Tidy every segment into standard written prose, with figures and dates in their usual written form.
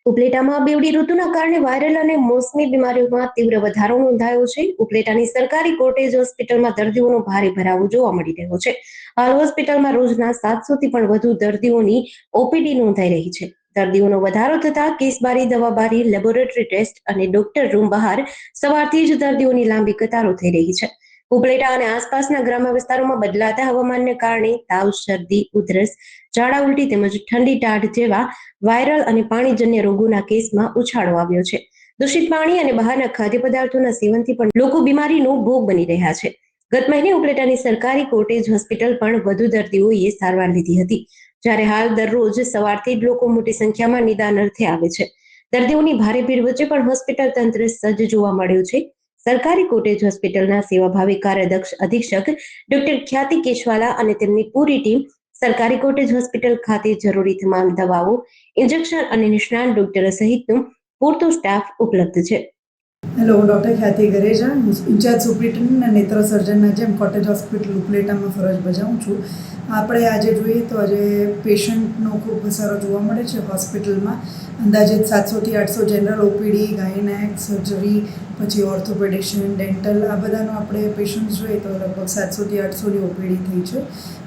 ઉપલેટામાં બેવડી ઋતુના કારણે વાયરલ અને મોસમી બીમારીઓમાં તીવ્ર વધારો નોંધાયો છે. ઉપલેટાની સરકારી કોટેજ હોસ્પિટલમાં દર્દીઓનો ભારે ભરાવો જોવા મળી રહ્યો છે. હાલ હોસ્પિટલમાં રોજના 700 થી પણ વધુ દર્દીઓની ઓપીડી નોંધાઈ રહી છે. દર્દીઓનો વધારો થતા કેસબારી, દવાબારી, લેબોરેટરી ટેસ્ટ અને ડોક્ટર રૂમ બહાર સવારથી જ દર્દીઓની લાંબી કતારો થઈ રહી છે. ઉપલેટા અને આસપાસના ગ્રામ્ય વિસ્તારોમાં બદલાતા હવામાનને કારણે તાવ, શરદી, ઉધરસ, ઝાડા ઉલટી તેમજ ઠંડી ટાઢ જેવા વાયરલ અને પાણીજન્ય રોગોના કેસમાં ઉછાળો આવ્યો છે. દૂષિત પાણી અને બહારના ખાદ્ય પદાર્થોના સેવનથી પણ લોકો બીમારીનો ભોગ બની રહ્યા છે. ગત મહિને ઉપલેટાની સરકારી કોટેજ હોસ્પિટલ પણ વધુ દર્દીઓએ સારવાર લીધી હતી, જ્યારે હાલ દરરોજ સવારથી જ લોકો મોટી સંખ્યામાં નિદાન અર્થે આવે છે. દર્દીઓની ભારે ભીડ વચ્ચે પણ હોસ્પિટલ તંત્ર સજ્જ જોવા મળ્યું છે. સરકારી કોટેજ હોસ્પિટલના સેવાભાવી કાર્યદક્ષ અધિક્ષક ડોક્ટર ખ્યાતિ કેશવાલા અને તેમની પૂરી ટીમ સરકારી કોટેજ હોસ્પિટલ ખાતે જરૂરી તમામ દવાઓ, ઇન્જેક્શન અને નિષ્ણાત ડોક્ટરો સહિતનું પૂરતો સ્ટાફ ઉપલબ્ધ છે. હેલો, હું ડૉક્ટર ખ્યાતિ ગરેજા, ઇન્ચાર્જ સુપ્રિન્ટેન્ડન્ટ અને નેત્ર સર્જનના જેમ કોટેજ હોસ્પિટલ ઉપલેટામાં ફરજ બજાવું છું. આપણે આજે જોઈએ તો આજે પેશન્ટનો ખૂબ ઘસારો જોવા મળે છે હોસ્પિટલમાં. અંદાજિત 700થી 800 જનરલ ઓપીડી, ગાયનેક, સર્જરી, પછી ઓર્થોપેડિશિયન, ડેન્ટલ, આ બધાનો આપણે પેશન્ટ જોઈએ તો લગભગ 700થી 800ની ઓપીડી થઈ છે.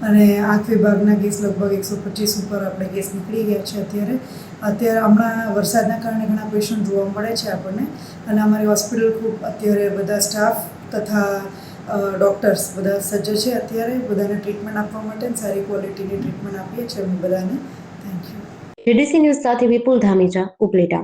અને આંખ વિભાગના કેસ લગભગ 125 ઉપર આપણે કેસ નીકળી ગયા છે અત્યારે હમણાં વરસાદના કારણે ઘણા પેશન્ટ જોવા મળે છે આપણને. અને અમારી હોસ્પિટલ ખૂબ અત્યારે બધા સ્ટાફ તથા ડૉક્ટર્સ બધા સજ્જ છે. અત્યારે બધાને ટ્રીટમેન્ટ આપવા માટે સારી ક્વોલિટીની ટ્રીટમેન્ટ આપીએ છીએ અમે બધાને. Thank you. જેડીસી ન્યૂઝ સાથે વિપુલ ધામેચા, ઉપલેટા.